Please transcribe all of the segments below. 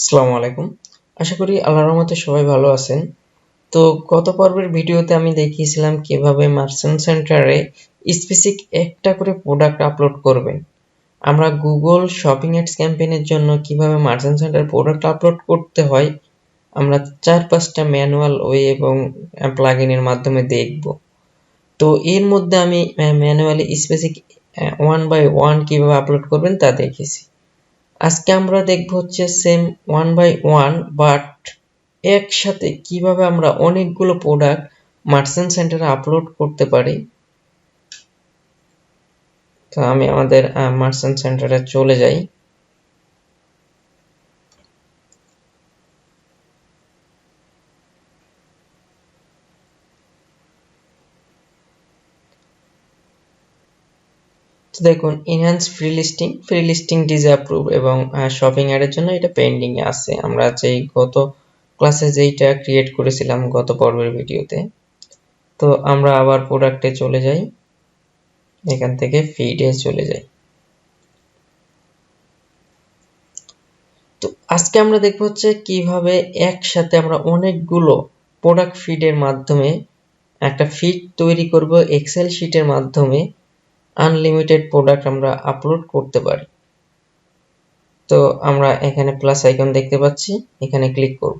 আসসালামু আলাইকুম। আশা করি আল্লাহর রহমতে সবাই ভালো আছেন। তো গত পর্বের ভিডিওতে আমি দেখিয়েছিলাম কিভাবে মার্চেন্ট সেন্টারে স্পেসিফিক একটা করে প্রোডাক্ট আপলোড করবেন। আমরা গুগল শপিং অ্যাডস ক্যাম্পেইনের জন্য কিভাবে মার্চেন্ট সেন্টার প্রোডাক্ট আপলোড করতে হয় আমরা 4-5টা ম্যানুয়াল ওয়ে এবং প্লাগইনের মাধ্যমে দেখব। তো এর মধ্যে আমি manually specific one by one কিভাবে আপলোড করবেন তা দেখিয়েছি। আজকে আমরা দেখব হচ্ছে same one by one but একসাথে কিভাবে আমরা অনেকগুলো প্রোডাক্ট মার্চেন্ট সেন্টারে আপলোড করতে পারি। তো আমি আমাদের মার্চেন্ট সেন্টারে চলে যাই। তো দেখুন এনহ্যান্স ফ্রি লিস্টিং ডিসঅ্যাপ্রুভ এবং শপিং অ্যাডের জন্য এটা পেন্ডিং এ আছে। আমরা যেই গত ক্লাসে যেইটা ক্রিয়েট করেছিলাম গত পর্বের ভিডিওতে। তো আমরা আবার প্রোডাক্টে চলে যাই, এখান থেকে ফিডে চলে যাই। তো আজকে আমরা দেখব হচ্ছে কিভাবে একসাথে আমরা অনেকগুলো প্রোডাক্ট ফিডের মাধ্যমে একটা ফিড তৈরি করব এক্সেল শিটের মাধ্যমে আনলিমিটেড প্রোডাক্ট আমরা আপলোড করতে পারি। তো আমরা এখানে প্লাস আইকন দেখতে পাচ্ছি, এখানে ক্লিক করব।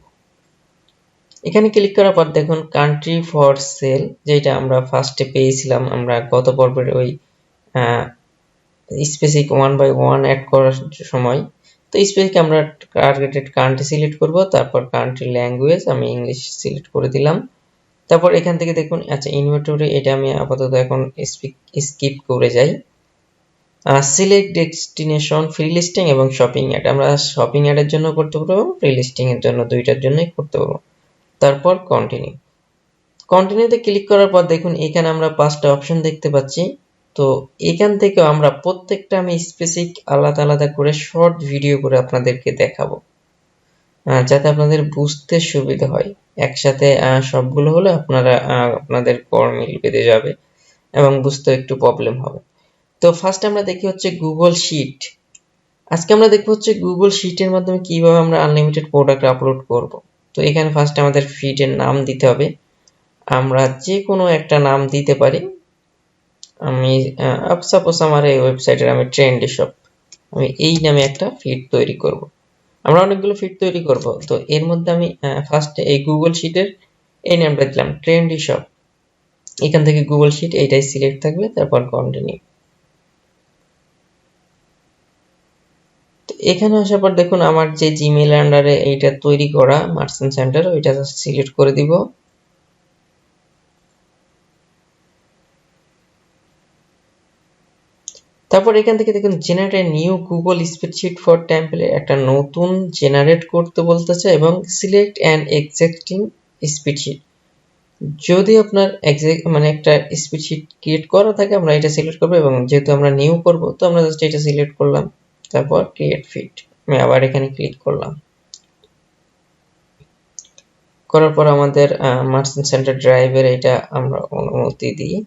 এখানে ক্লিক করার পর দেখুন কান্ট্রি ফর সেল, যেটা আমরা ফার্স্টে পেয়েছিলাম আমরা গত পর্বের ওই specific one by one add করার সময়। তো স্পেসিফিক আমরা টার্গেটেড কান্ট্রি সিলেক্ট করব, তারপর কান্ট্রি ল্যাঙ্গুয়েজ আমি ইংলিশ সিলেক্ট করে দিলাম। তারপর এখান থেকে দেখুন আচ্ছা ইনভেন্টরি এটা আমি আপাতত এখন স্কিপ করে যাই। সিলেক্ট ডেস্টিনেশন ফ্রি লিস্টিং এবং শপিং অ্যাড, আমরা শপিং অ্যাডের জন্য করতে পারবো, ফ্রি লিস্টিং এর জন্য, দুইটার জন্যই করতে পারবো। তারপর কন্টিনিউতে ক্লিক করার পর দেখুন এখানে আমরা 5টা অপশন দেখতে পাচ্ছি। তো এখান থেকে আমরা প্রত্যেকটা আমি স্পেসিফিক আলাদা আলাদা করে শর্ট ভিডিও করে আপনাদেরকে দেখাবো, যাতে আপনাদের বুঝতে সুবিধা হয়। একসাথে সবগুলো হলে আপনাদের গরমিল বেঁধে যাবে এবং বুঝতে একটু প্রবলেম হবে। তো ফার্স্ট আমরা দেখি হচ্ছে গুগল শিট। আজকে আমরা দেখব হচ্ছে গুগল শিটের মাধ্যমে কিভাবে আমরা আনলিমিটেড প্রোডাক্ট আপলোড করব। তো এখানে ফার্স্ট আমাদের ফিডের নাম দিতে হবে। আমরা যে কোনো একটা নাম দিতে পারি। আমি সাপোজ আমার এই ওয়েবসাইটের আমি ট্রেন্ডি শপ, আমি এই নামে একটা ফিড তৈরি করব। আমরা অনেকগুলো ফিড তৈরি করব। তো এর মধ্যে আমি ফার্স্টে এই গুগল শিটের এই নামটা দিলাম ট্রেন্ডি শপ। এখান থেকে গুগল শিট এইটাই সিলেক্ট থাকবে, তারপর কন্টিনিউ। এখানে আসার পর দেখুন আমার যে জিমেইল আন্ডারে এইটা তৈরি করা মার্চেন্ট সেন্টার, ওইটা সিলেক্ট করে দিব। তারপর এখান থেকে দেখুন generate new Google spreadsheet for template, একটা নতুন জেনারেট করতে বলতেছে এবং সিলেক্ট অ্যান এক্সিস্টিং স্প্রেডশিট। যদি আপনার মানে একটা স্প্রেডশিট ক্রিয়েট করা থাকে আমরা এটা সিলেক্ট করব, এবং যেহেতু আমরা নিউ করব তো আমরা জাস্ট এটা সিলেক্ট করলাম, তারপর ক্রিয়েট ফিড আমি আবার এখানে ক্লিক করলাম। করার পর আমাদের মার্চেন্ট সেন্টার ড্রাইভের এটা আমরা অনুমতি দিই।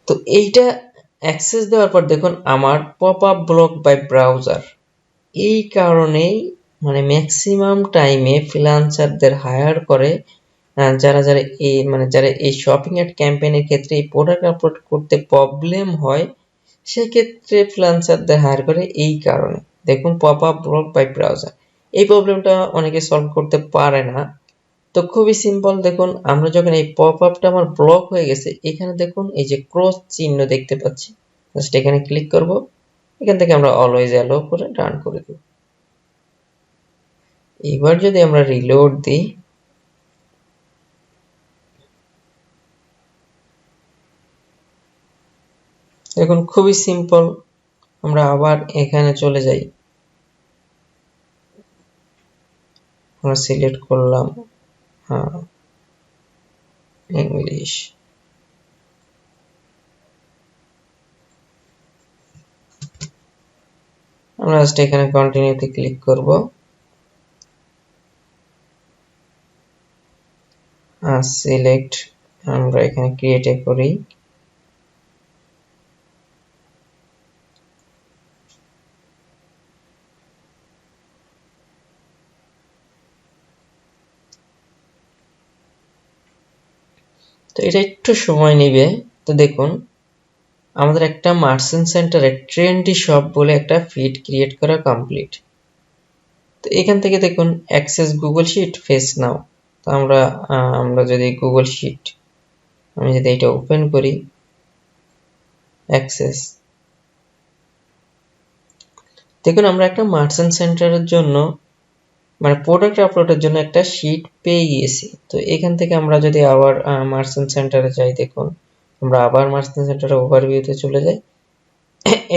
তো এইটা অ্যাক্সেস দেওয়ার পর দেখুন আমার pop up block by browser, এই কারণেই মানে ম্যাক্সিমাম টাইমে ফ্রিল্যান্সারদের হায়ার করে যারা এই শপিং অ্যাড ক্যাম্পেইনের ক্ষেত্রে এই প্রোডাক্ট আপলোড করতে প্রবলেম হয়, সেক্ষেত্রে ফ্রিল্যান্সারদের হায়ার করে এই কারণে। দেখুন pop up block by browser, এই প্রবলেমটা অনেকে সলভ করতে পারে না। তো খুবই সিম্পল, দেখুন আমরা যখন এই পপ আপটা আমার ব্লক হয়ে গেছে, এখানে দেখুন এই যে ক্রস চিহ্ন দেখতে পাচ্ছি, জাস্ট এখানে ক্লিক করব। এখান থেকে আমরা অলওয়েজ অ্যালো করে রান করে দেব। এবার যদি আমরা রিলোড দিই, দেখুন খুবই সিম্পল। আমরা আবার এখানে চলে যাই, আমরা সিলেক্ট করলাম ইংলিশ। আমরা জাস্ট এখানে কন্টিনিউতে ক্লিক করব। সিলেক্ট আমরা এখানে ক্রিয়েট করি। তো এটা একটু সময় নেবে। তো দেখুন আমাদের একটা মার্চেন্ট সেন্টারে ট্রেন্ডি শপ বলে একটা ফিড ক্রিয়েট করা কমপ্লিট। তো এখান থেকে দেখুন অ্যাক্সেস গুগল শিট ফেস নাও। তো আমরা যদি গুগল শিট আমি যদি এটা ওপেন করি, অ্যাক্সেস, দেখুন আমরা একটা মার্চেন্ট সেন্টারের জন্য মানে প্রোডাক্ট আপলোডের জন্য একটা শিট পেয়ে গিয়েছি। তো এখান থেকে আমরা যদি আবার মার্চেন্ট সেন্টারে যাই, দেখুন আমরা আবার মার্চেন্ট সেন্টারে ওভারভিউতে চলে যাই।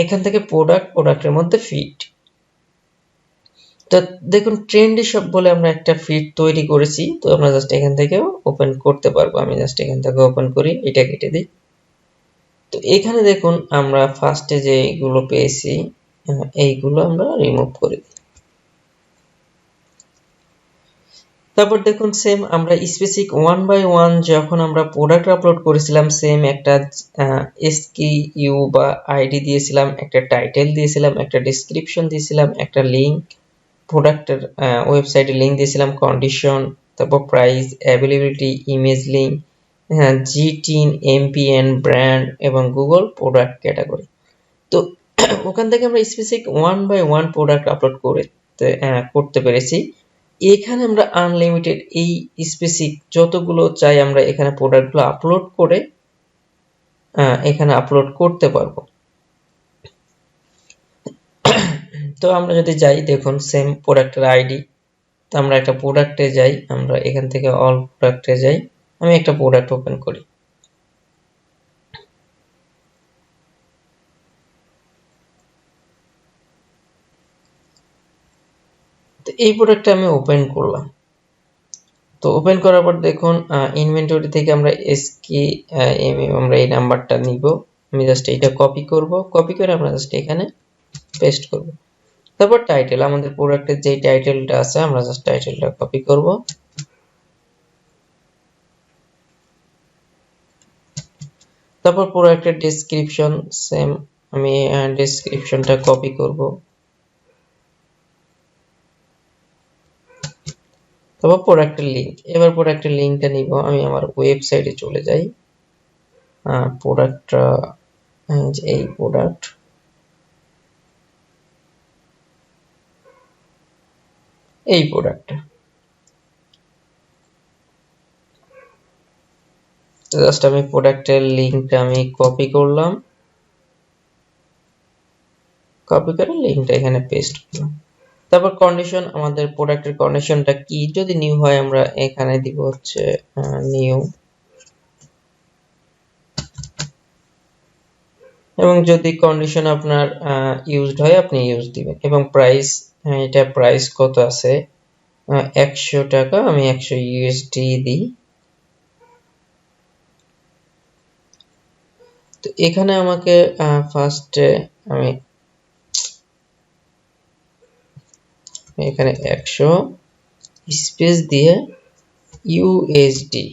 এখান থেকে প্রোডাক্টের মধ্যে ফিড। তো দেখুন ট্রেন্ডি শপ বলে আমরা একটা ফিড তৈরি করেছি। তো আমরা জাস্ট এখান থেকেও ওপেন করতে পারবো। আমি জাস্ট এখান থেকে ওপেন করি, এটা কেটে দিই। তো এখানে দেখুন আমরা ফার্স্টে যেগুলো পেয়েছি এইগুলো আমরা রিমুভ করে দিই। তারপর দেখুন সেম আমরা স্পেসিফিক 1 by 1 যখন আমরা প্রোডাক্ট আপলোড করেছিলাম, সেম একটা এসকিইউ বা আইডি দিয়েছিলাম, একটা টাইটেল দিয়েছিলাম, একটা ডেসক্রিপশন দিয়েছিলাম, একটা লিংক, প্রোডাক্টের ওয়েবসাইটে লিংক দিয়েছিলাম, কন্ডিশন, তারপর প্রাইস, অ্যাভেলেবিলিটি, ইমেজ লিংক, হ্যাঁ জিটিন, এমপিএন, ব্র্যান্ড এবং গুগল প্রোডাক্ট ক্যাটাগরি। তো ওখান থেকে আমরা স্পেসিফিক 1 by 1 প্রোডাক্ট আপলোড করতে পেরেছি। এখানে আমরা আনলিমিটেড এই স্পেসিফিক যতগুলো চাই আমরা এখানে প্রোডাক্টগুলো আপলোড করে এখানে আপলোড করতে পারবো। তো আমরা যদি যাই, দেখুন সেম প্রোডাক্টের আইডি। তো আমরা একটা প্রোডাক্টে যাই, আমরা এখান থেকে অল প্রোডাক্টে যাই, আমি একটা প্রোডাক্ট ওপেন করি। তো এই প্রোডাক্টটা আমি ওপেন করলাম। তো ওপেন করার পর দেখুন ইনভেন্টরি থেকে আমরা আমরা এই নাম্বারটা নিব। আমি জাস্ট এইটা কপি করব, কপি করে আমরা জাস্ট এখানে পেস্ট করব। তারপর টাইটেল, আমাদের প্রোডাক্টের যে টাইটেলটা আছে আমরা জাস্ট টাইটেলটা কপি করব। তারপর প্রোডাক্টের ডেসক্রিপশন সেম, আমি ডেসক্রিপশনটা কপি করব। তারপর প্রোডাক্টের লিংক, এবার প্রোডাক্টের লিংকটা নিব, আমি আমার ওয়েবসাইটে চলে যাই। প্রোডাক্টটা এই প্রোডাক্ট, এই প্রোডাক্টটা জাস্ট আমি প্রোডাক্টের লিংকটা আমি কপি করলাম, কপি করে লিংকটা এখানে পেস্ট করলাম। তারপর কন্ডিশন, আমাদের প্রোডাক্টের কন্ডিশনটা কি, যদি নিউ হয় আমরা এখানে দিব হচ্ছে নিউ, এবং যদি কন্ডিশন আপনার ইউজড হয় আপনি ইউজ দিবেন। এবং প্রাইস, এটা প্রাইস কত আছে 100 টাকা, আমি 100 ইউএসডি দিই। তো এখানে আমাকে ফার্স্টে আমি এখানে 100 স্পেস দিয়ে ইউএসডি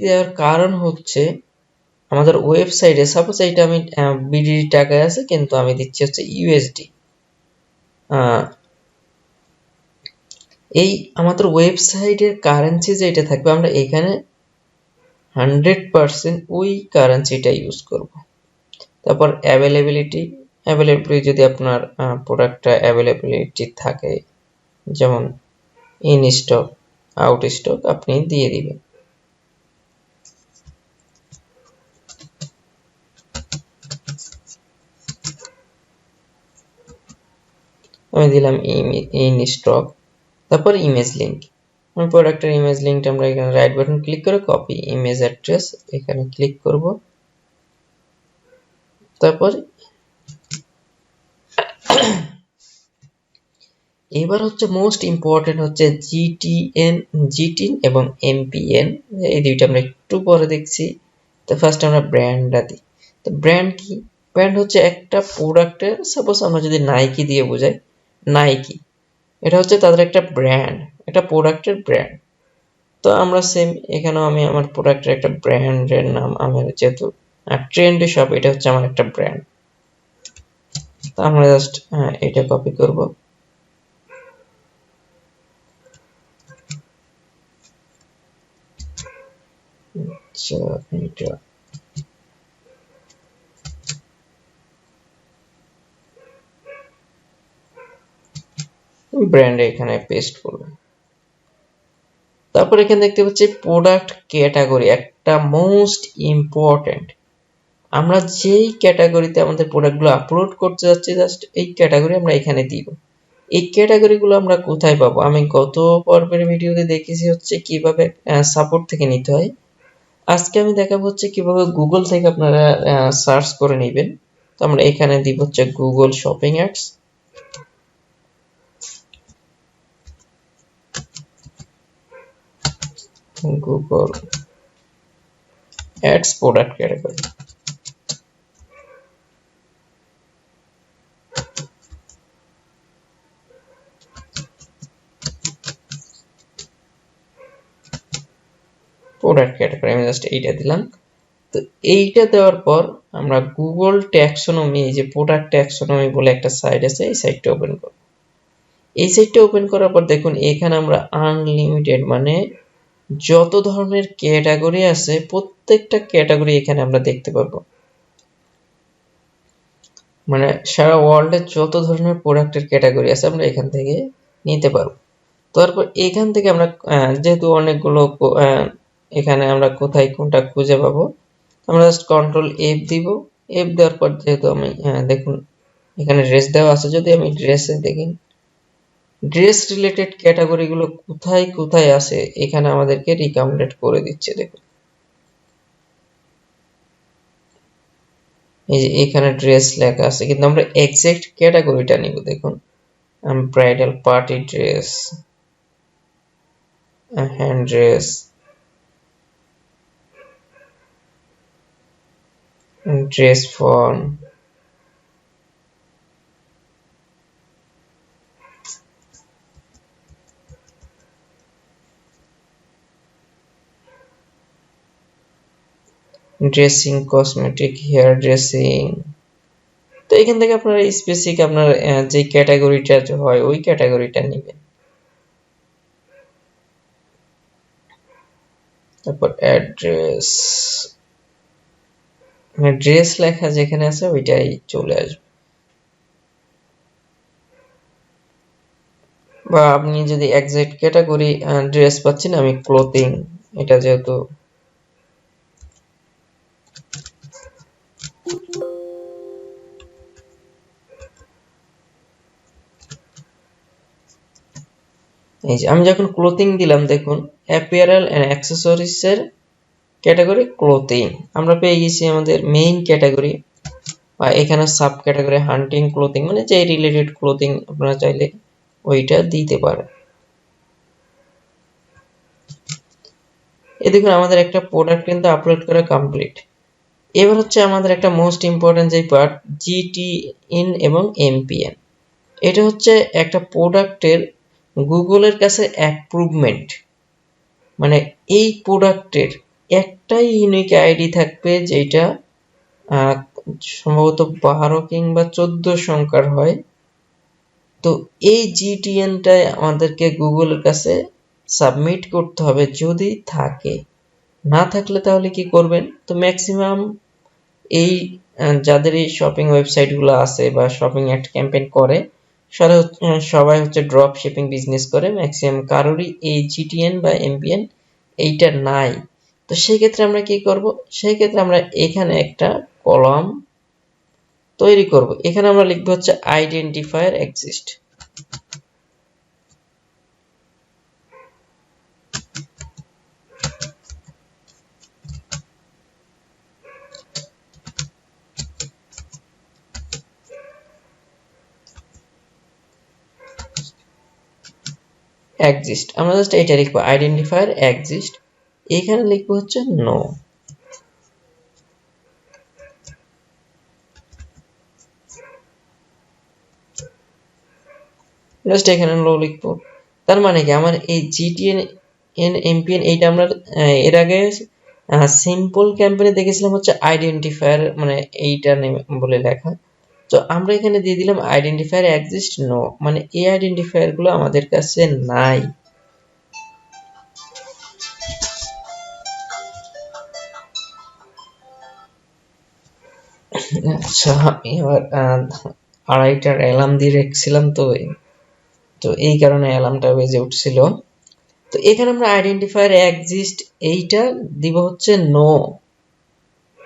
দেওয়ার কারণ হচ্ছে আমাদের ওয়েবসাইটে সাপোজ এইটা আমি বিডি টাকায় আছে কিন্তু আমি দিচ্ছি হচ্ছে ইউএসডি। এই আমাদের ওয়েবসাইটের কারেন্সি যেটা থাকবে আমরা এখানে 100% ওই কারেন্সিটা ইউজ করব। তারপর অ্যাভেলেবিলিটি যদি আপনার প্রোডাক্টটা অ্যাভেলেবিলিটি থাকে, যেমন ইন স্টক, আউট স্টক, আপনি দিয়ে দিবেন। আমি দিলাম ইন স্টক। তারপর ইমেজ লিংক, আমি প্রোডাক্টের ইমেজ লিংকটা আমরা এখানে রাইট বাটন ক্লিক করে কপি ইমেজ অ্যাড্রেস এখানে ক্লিক করব। তারপর এবার হচ্ছে মোস্ট ইম্পর্টেন্ট হচ্ছে জিটিন এবং এমপিএন, এই দুইটা আমরা একটু পরে দেখছি। তো ফার্স্ট আমরা ব্র্যান্ডটা দিই। তো ব্র্যান্ড কি, ব্র্যান্ড হচ্ছে একটা প্রোডাক্টের, সাপোজ আমরা যদি নাইকি দিয়ে বোঝাই, নাইকি এটা হচ্ছে তাদের একটা ব্র্যান্ড, এটা প্রোডাক্টের ব্র্যান্ড। তো আমরা সেম এখানেও আমি আমার প্রোডাক্টের একটা ব্র্যান্ডের নাম, আমার যেহেতু ট্রেন্ডি শপ, এটা হচ্ছে আমার একটা ব্র্যান্ড। তো আমরা জাস্ট এটা কপি করব। আচ্ছা এটা ব্র্যান্ড এখানে পেস্ট করলাম। তারপর এখানে দেখতে পাচ্ছি প্রোডাক্ট ক্যাটাগরি, একটা মোস্ট ইম্পর্টেন্ট। আমরা যেই ক্যাটাগরিতে আমাদের প্রোডাক্টগুলো আপলোড করতে যাচ্ছি জাস্ট এই ক্যাটাগরি আমরা এখানে দিব। এই ক্যাটাগরিগুলো আমরা কোথায় পাবো? আমি গত পর্বের ভিডিওতে দেখেছি হচ্ছে কিভাবে সাপোর্ট থেকে নিতে হয়। আজকে আমি দেখাবো হচ্ছে কিভাবে গুগল থেকে আপনারা সার্চ করে নেবেন। তো আমরা এখানে দিব হচ্ছে Google shopping ads, Google ads product category. Product category আমি জাস্ট এইটা দিলাম। তো এইটা দেওয়ার পর আমরা গুগল ট্যাক্সোনমি, এই যে প্রোডাক্ট ট্যাক্সোনমি বলে একটা সাইট আছে, এই সাইটটা ওপেন করব। এই সাইটটা ওপেন করার পর দেখুন এখানে আমরা আনলিমিটেড মানে যত ধরনের ক্যাটাগরি আছে প্রত্যেকটা ক্যাটাগরি এখানে আমরা দেখতে পাবো। মানে সারা ওয়ার্ল্ডে যত ধরনের প্রোডাক্টের ক্যাটাগরি আছে আমরা এখান থেকে নিতে পারবো। তারপর এখান থেকে আমরা যেহেতু অনেকগুলো এখানে আমরা কোথায় কোনটা খুঁজে পাবো, আমরা জাস্ট কন্ট্রোল এফ দিব। এফ দেওয়ার পর যেহেতু আমি দেখুন এখানে ড্রেস দেওয়া আছে, যদি আমি ড্রেসে দেখি ড্রেস রিলেটেড ক্যাটাগরি গুলো কোথায় কোথায় আছে এখানে আমাদেরকে রিকমেন্ডেড করে দিচ্ছে। দেখুন এই যে এখানে ড্রেস লেখা আছে, কিন্তু আমরা এক্সাক্ট ক্যাটাগরিটা নিব। দেখুন bridal party dress, hand dress, dress ফন, ড্রেসিং, কসমেটিক, হেয়ার ড্রেসিং। তো এখান থেকে আপনারা স্পেসিফিক আপনার যে ক্যাটাগরিটা হয় ওই ক্যাটাগরিটা নেবেন। তারপর অ্যাড্রেস, মানে ড্রেস লেখা যেখানে আছে ওইটাই চলে আসবে। বা আপনি যদি এক্সাক্ট ক্যাটাগরি ড্রেস পাচ্ছেন, আমি ক্লোথিং এটা যেহেতু এই যে আমি যখন ক্লোথিং দিলাম দেখুন অ্যাপিয়ারেল এন্ড অ্যাক্সেসরিজ এর ক্যাটাগরি ক্লোথিং আমরা পেয়ে গেছি আমাদের মেইন ক্যাটাগরি। বা এখানে সাব ক্যাটাগরি হান্টিং ক্লোথিং, মানে যে রিলেটেড ক্লোথিং আপনারা চাইলে ওইটা দিতে পারেন। এই দেখুন আমাদের একটা প্রোডাক্ট কিন্তু আপলোড করা কমপ্লিট। এবার হচ্ছে আমাদের একটা মোস্ট ইম্পর্টেন্ট যে পার্ট, জিটিএন এবং এমপিএন। এটা হচ্ছে একটা প্রোডাক্টের গুগলের কাছে অ্যাপ্রুভমেন্ট, মানে এই প্রোডাক্টের একটাই ইউনিক আইডি থাকবে যেটা সম্ভবত 12 কিংবা 14 সংখ্যার হয়। তো এই জিটিএনটা আমাদেরকে গুগলের কাছে সাবমিট করতে হবে যদি থাকে। না থাকলে তাহলে কি করবেন? তো ম্যাক্সিমাম এই যাদের এই শপিং ওয়েবসাইটগুলো আছে বা শপিং অ্যাড ক্যাম্পেইন করে সবাই হচ্ছে ড্রপ শিপিং বিজনেস করে, ম্যাক্সিমাম কারোরই এই জিটিএন বা এমপিএন এইটা নাই। তো সেই ক্ষেত্রে আমরা কি করব? সেই ক্ষেত্রে আমরা এখানে একটা কলাম তৈরি করব। এখানে আমরা লিখব হচ্ছে আইডেন্টিফায়ার এক্সিস্ট। এক্সিস্ট আমরা জাস্ট এটা লিখবো আইডেন্টিফায়ার এক্সিস্ট। এখানে লিখবো হচ্ছে নো। জাস্ট এখানে নো লিখবো। তার মানে কি আমার এই জিটিএন এমপিএন এইটা আমরা এর আগে সিম্পল ক্যাম্পেইনে দেখেছিলাম হচ্ছে আইডেন্টিফায়ার মানে এইটা বলে লেখা। তো আমরা এখানে দিয়ে দিলাম আইডেন্টিফায়ার এক্সিস্ট নো, মানে এই আইডেন্টিফায়ার গুলো আমাদের কাছে নাই। আচ্ছা, আমি আবার 2:30টার অ্যালার্ম দিয়ে রেখেছিলাম, তো এই কারণে অ্যালার্মটা বেজে উঠছিল। তো এখানে আমরা আইডেন্টিফায়ার এক্সিস্ট এইটা দিব হচ্ছে নো।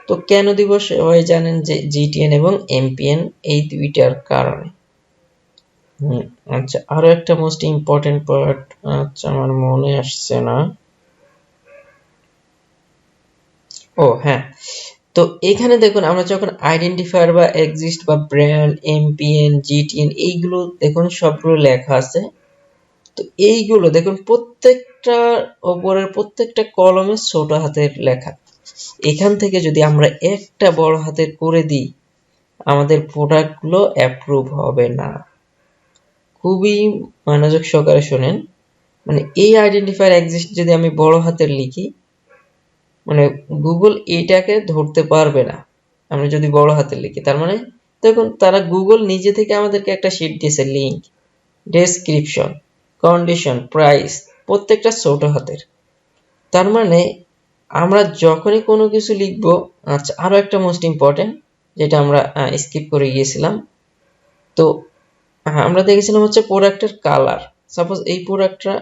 তো কেন দিব সবাই জানেন, যে জিটিএন এবং এমপিএন এই দুইটার কারণে। আচ্ছা, আরো একটা মোস্ট ইম্পর্টেন্ট পার্ট, আচ্ছা আমার মনে আসছে না। ও হ্যাঁ, তো এখানে দেখুন আমরা যখন আইডেন্টিফায়ার বা এক্সিস্ট বা ব্র্যান্ড, এমপিএন, জিটিএন এইগুলো দেখুন সবগুলো লেখা আছে। তো এইগুলো দেখুন প্রত্যেকটা উপরের প্রত্যেকটা কলমে ছোট হাতের লেখা। এখান থেকে যদি আমরা একটা বড় হাতের করে দিই, আমাদের প্রোডাক্টগুলো অ্যাপ্রুভ হবে না। খুবই মনোযোগ সহকারে শুনেন, মানে এই আইডেন্টিফায়ার এক্সিস্ট যদি আমি বড় হাতের লিখি, মানে গুগল এটাকে ধরতে পারবে না। আমরা যদি বড় হাতের লিখি, তার মানে দেখুন তারা গুগল নিজে থেকে আমাদেরকে একটা শীট দিয়েছে, লিংক, ডেসক্রিপশন, কন্ডিশন, প্রাইস প্রত্যেকটা ছোট হাতের। তার মানে আমরা যখনই কোনো কিছু লিখব, আচ্ছা আরো একটা মোস্ট ইম্পর্টেন্ট যেটা আমরা স্কিপ করে গিয়েছিলাম, তো আমরা দেখেছিলাম হচ্ছে প্রোডাক্টের কালার। সাপোজ এই প্রোডাক্টটা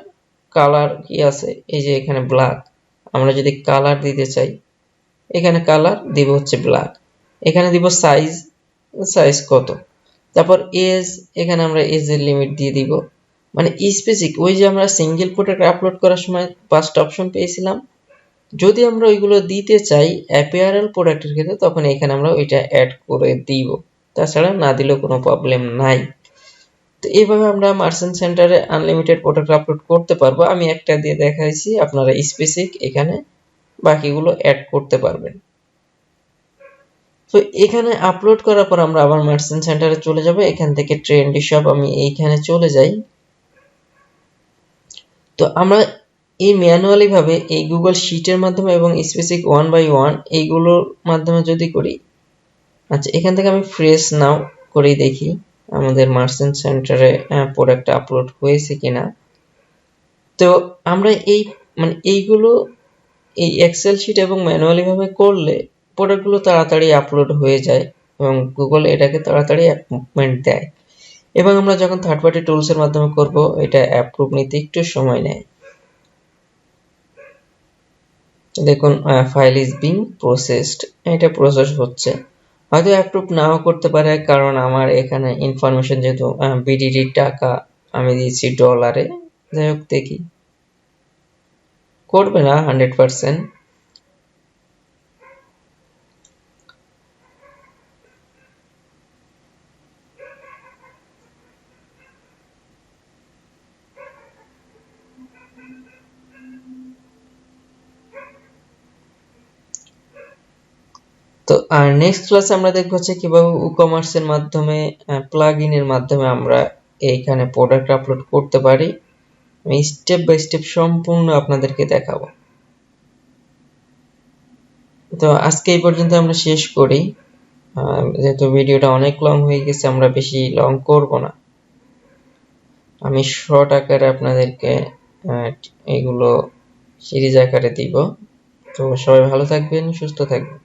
কালার কি আছে, এই যে এখানে ব্ল্যাক, আমরা যদি কালার দিতে চাই, এখানে কালার দিব হচ্ছে ব্ল্যাক, এখানে দিব সাইজ, সাইজ কত, তারপর এজ, এখানে আমরা এজের লিমিট দিয়ে দিব। মানে স্পেসিফিক, ওই যে আমরা সিঙ্গেল প্রোডাক্ট আপলোড করার সময় 5টা অপশন পেয়েছিলাম, যদি আমরা ওইগুলো দিতে চাই অ্যাপিয়ারেল প্রোডাক্টের ক্ষেত্রে, তখন এখানে আমরা ওইটা অ্যাড করে দিব, তাছাড়া না দিলেও কোনো প্রবলেম নাই। তো এইভাবে আমরা মার্চেন্ট সেন্টারে আনলিমিটেড প্রোডাক্ট আপলোড করতে পারবো। আমি একটা দিয়ে দেখাইছি, আপনারা স্পেসিফিক এখানে বাকিগুলো অ্যাড করতে পারবেন। তো এখানে আপলোড করার পর আমরা আবার মার্চেন্ট সেন্টারে চলে যাব। এখান থেকে ট্রেন্ডি শপ আমি এইখানে চলে যাই। তো আমরা এই ম্যানুয়ালি ভাবে এই গুগল শিটের মাধ্যমে এবং স্পেসিফিক 1 by 1 এইগুলোর মাধ্যমে যদি করি, আচ্ছা এখান থেকে আমি ফ্রেশ নাও করেই দেখি আমাদের মার্চেন্ট সেন্টারে প্রোডাক্ট আপলোড হয়েছে কিনা। তো আমরা এই মানে এইগুলো এই এক্সেল শিট এবং ম্যানুয়ালি ভাবে করলে প্রোডাক্টগুলো তাড়াতাড়ি আপলোড হয়ে যায় এবং গুগল এটাকে তাড়াতাড়ি অ্যাপ্রুভমেন্ট দেয়। এবং আমরা যখন থার্ড পার্টি টুলস এর মাধ্যমে করব, এটা অ্যাপ্রুভ নিতে একটু সময় নেয়। দেখুন ফাইল ইজ বিং প্রসেসড, এটা প্রসেস হচ্ছে, হয়তো অ্যাপ্রুভ নাও করতে পারে, কারণ আমার এখানে ইনফরমেশন যেহেতু বিডিডি টাকা আমি দিয়েছি ডলারে। যাই হোক দেখি, করবে না 100%। তো আর নেক্সট ক্লাসে আমরা দেখব হচ্ছে কিভাবে ই-কমার্স এর মাধ্যমে প্লাগইন এর মাধ্যমে আমরা এইখানে প্রোডাক্ট আপলোড করতে পারি। আমি স্টেপ বাই স্টেপ সম্পূর্ণ আপনাদেরকে দেখাবো। তো আজকে এই পর্যন্ত আমরা শেষ করি, যেহেতু ভিডিওটা অনেক লং হয়ে গেছে, আমরা বেশি লং করব না। আমি শর্ট আকারে আপনাদেরকে এগুলো সিরিজ আকারে দিব। তো সবাই ভালো থাকবেন, সুস্থ থাকবেন।